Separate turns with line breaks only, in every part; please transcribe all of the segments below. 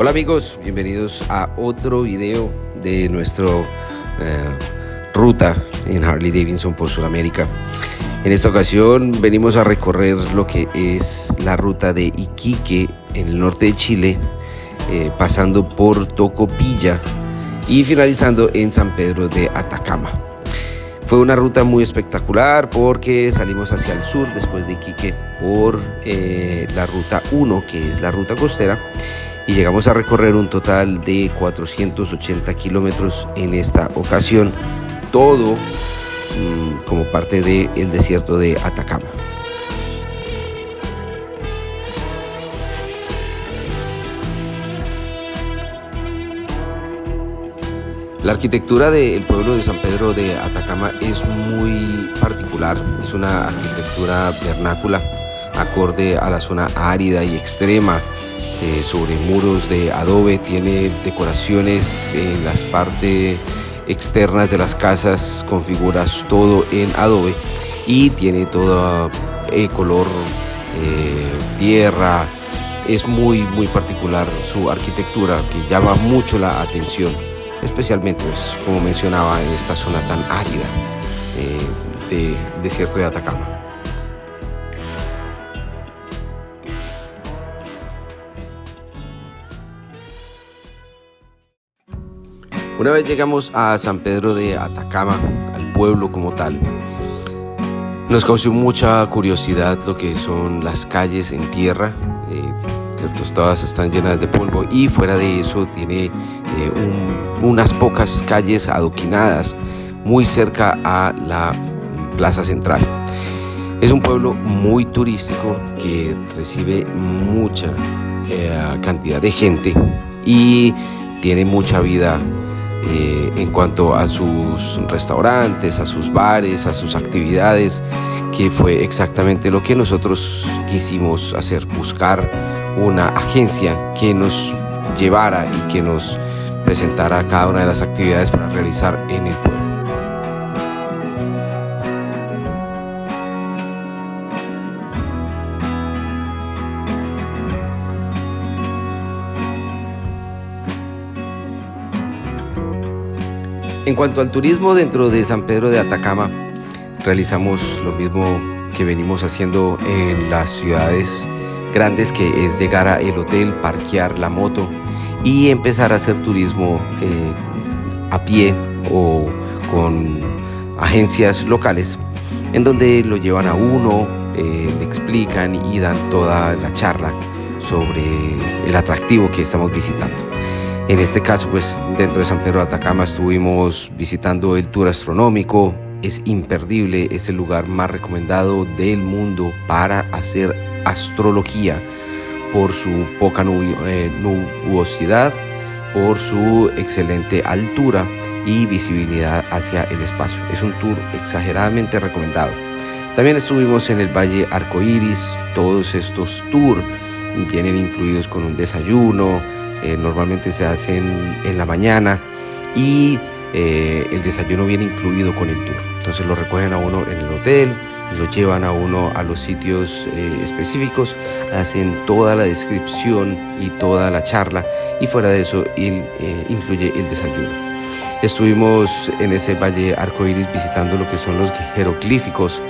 Hola amigos, bienvenidos a otro video de nuestra ruta en Harley Davidson por Sudamérica. En esta ocasión venimos a recorrer lo que es la ruta de Iquique en el norte de Chile, pasando por Tocopilla y finalizando en San Pedro de Atacama. Fue una ruta muy espectacular porque salimos hacia el sur después de Iquique por la ruta 1, que es la ruta costera, y llegamos a recorrer un total de 480 kilómetros en esta ocasión, todo como parte del desierto de Atacama. La arquitectura del pueblo de San Pedro de Atacama es muy particular, es una arquitectura vernácula, acorde a la zona árida y extrema, sobre muros de adobe. Tiene decoraciones en las partes externas de las casas con figuras, todo en adobe, y tiene todo color tierra. Es muy particular su arquitectura, que llama mucho la atención, especialmente, pues, como mencionaba, en esta zona tan árida del desierto de Atacama. Una vez llegamos a San Pedro de Atacama, al pueblo como tal, nos causó mucha curiosidad lo que son las calles en tierra. Todas están llenas de polvo, y fuera de eso tiene unas pocas calles adoquinadas muy cerca a la plaza central. Es un pueblo muy turístico que recibe mucha cantidad de gente y tiene mucha vida en cuanto a sus restaurantes, a sus bares, a sus actividades, que fue exactamente lo que nosotros quisimos hacer: buscar una agencia que nos llevara y que nos presentara cada una de las actividades para realizar en el pueblo. En cuanto al turismo dentro de San Pedro de Atacama, realizamos lo mismo que venimos haciendo en las ciudades grandes, que es llegar al hotel, parquear la moto y empezar a hacer turismo a pie o con agencias locales, en donde lo llevan a uno, le explican y dan toda la charla sobre el atractivo que estamos visitando. En este caso, pues, dentro de San Pedro de Atacama estuvimos visitando el tour astronómico. Es imperdible, es el lugar más recomendado del mundo para hacer astrología, por su poca nubosidad, por su excelente altura y visibilidad hacia el espacio. Es un tour exageradamente recomendado. También estuvimos en el Valle Arcoíris. Todos estos tours vienen incluidos con un desayuno. Normalmente se hacen en la mañana, y el desayuno viene incluido con el tour. Entonces lo recogen a uno en el hotel, lo llevan a uno a los sitios específicos, hacen toda la descripción y toda la charla, y fuera de eso incluye el desayuno. Estuvimos en ese Valle Arcoíris visitando lo que son los jeroglíficos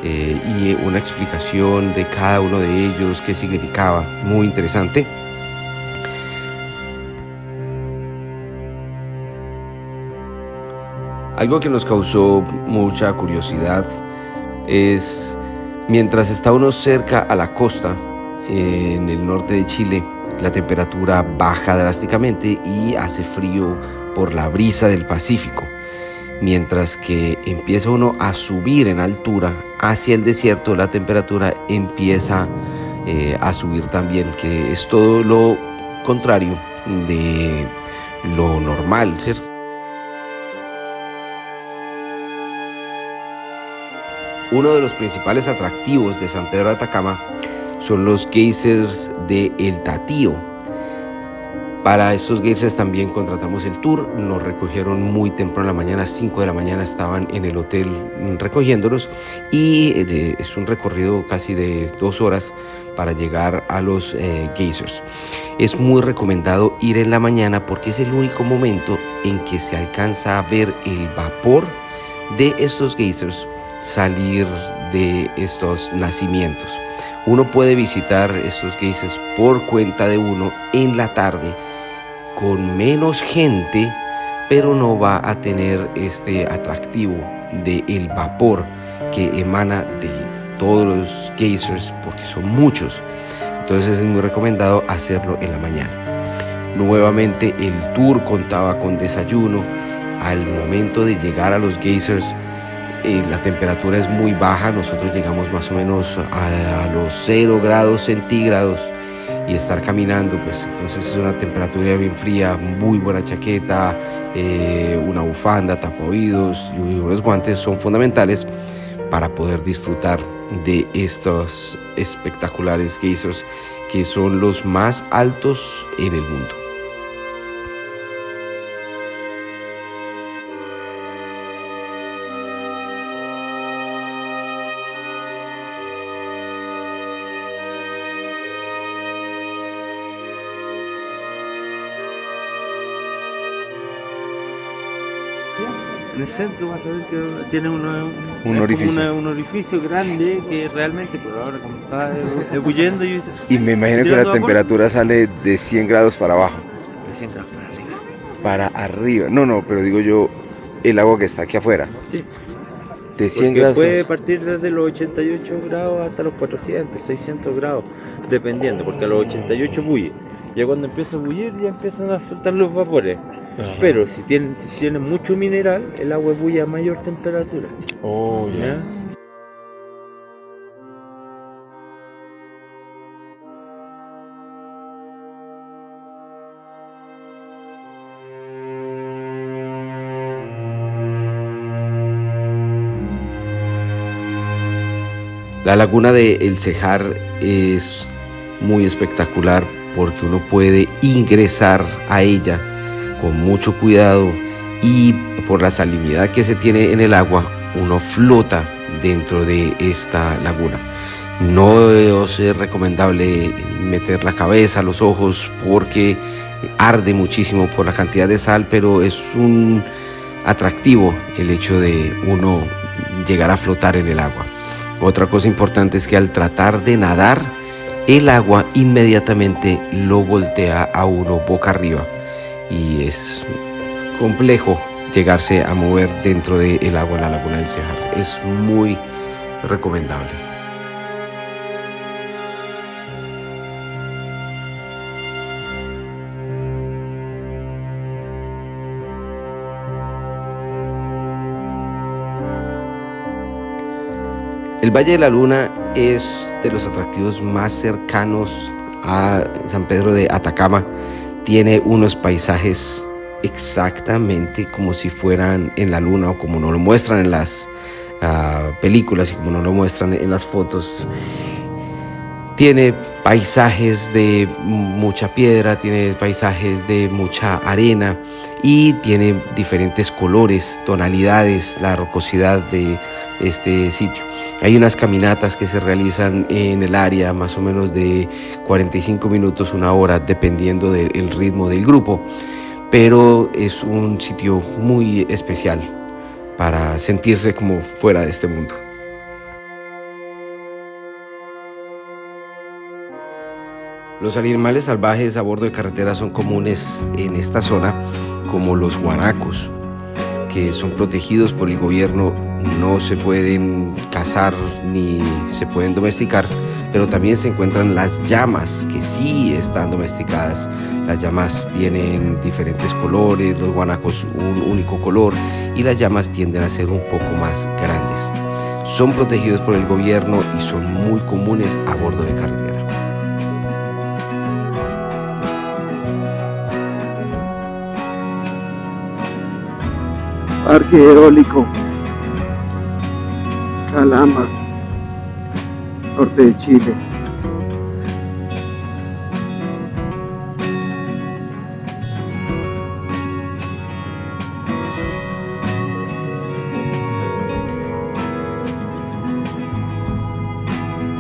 y una explicación de cada uno de ellos, qué significaba. Muy interesante. Algo que nos causó mucha curiosidad es, mientras está uno cerca a la costa, en el norte de Chile, la temperatura baja drásticamente y hace frío por la brisa del Pacífico. Mientras que empieza uno a subir en altura hacia el desierto, la temperatura empieza a subir también, que es todo lo contrario de lo normal, ¿cierto? Uno de los principales atractivos de San Pedro de Atacama son los geysers de El Tatío. Para estos geysers también contratamos el tour. Nos recogieron muy temprano en la mañana, 5 de la mañana estaban en el hotel recogiéndonos, y es un recorrido casi de 2 horas para llegar a los geysers. Es muy recomendado ir en la mañana porque es el único momento en que se alcanza a ver el vapor de estos geysers salir de estos nacimientos. Uno puede visitar estos geysers por cuenta de uno en la tarde con menos gente, pero no va a tener este atractivo del vapor que emana de todos los geysers porque son muchos. Entonces es muy recomendado hacerlo en la mañana. Nuevamente el tour contaba con desayuno. Al momento de llegar a los geysers, la temperatura es muy baja. Nosotros llegamos más o menos a los 0 grados centígrados y estar caminando, pues entonces es una temperatura bien fría, muy buena chaqueta, una bufanda, tapaoídos y unos guantes son fundamentales para poder disfrutar de estos espectaculares geysers que son los más altos en el mundo.
En el centro vas a ver que tiene
Un orificio.
un orificio grande que realmente, pero ahora como está ebulliendo
Y me imagino que la temperatura sale de 100 grados para abajo.
de 100 grados para arriba.
Para arriba. No, pero digo yo, el agua que está aquí afuera.
Sí,
De 100
porque
grados.
puede partir desde los 88 grados hasta los 400, 600 grados, dependiendo, porque a los 88 bulle. Ya cuando empieza a bullir ya empiezan a soltar los vapores.
Ajá.
Pero si tienen mucho mineral, el agua bulle a mayor temperatura.
Oh, ya.
¿Ya?
La laguna de El Cejar es muy espectacular porque uno puede ingresar a ella con mucho cuidado y por la salinidad que se tiene en el agua, uno flota dentro de esta laguna. No es recomendable meter la cabeza, los ojos, porque arde muchísimo por la cantidad de sal, pero es un atractivo el hecho de uno llegar a flotar en el agua. Otra cosa importante es que al tratar de nadar, el agua inmediatamente lo voltea a uno boca arriba y es complejo llegarse a mover dentro del agua en la laguna del Cejar. Es muy recomendable. El Valle de la Luna es de los atractivos más cercanos a San Pedro de Atacama. Tiene unos paisajes exactamente como si fueran en la luna o como nos lo muestran en las películas y como nos lo muestran en las fotos. Tiene paisajes de mucha piedra, tiene paisajes de mucha arena y tiene diferentes colores, tonalidades, la rocosidad de este sitio. Hay unas caminatas que se realizan en el área más o menos de 45 minutos, una hora, dependiendo del ritmo del grupo, pero es un sitio muy especial para sentirse como fuera de este mundo. Los animales salvajes a bordo de carretera son comunes en esta zona, como los guanacos, que son protegidos por el gobierno, no se pueden cazar ni se pueden domesticar, pero también se encuentran las llamas, que sí están domesticadas. Las llamas tienen diferentes colores, los guanacos un único color y las llamas tienden a ser un poco más grandes. Son protegidos por el gobierno y son muy comunes a bordo de carretera.
Parque Eólico Calama, norte de Chile.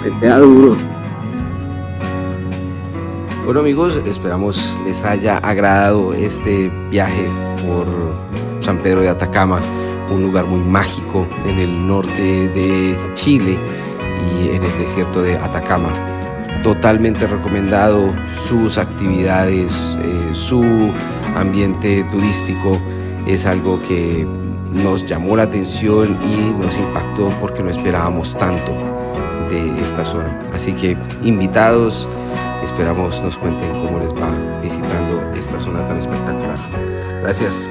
Petea duro.
Bueno amigos, esperamos les haya agradado este viaje por San Pedro de Atacama, un lugar muy mágico en el norte de Chile y en el desierto de Atacama. Totalmente recomendado sus actividades, su ambiente turístico es algo que nos llamó la atención y nos impactó porque no esperábamos tanto de esta zona. Así que invitados, esperamos nos cuenten cómo les va visitando esta zona tan espectacular. Gracias.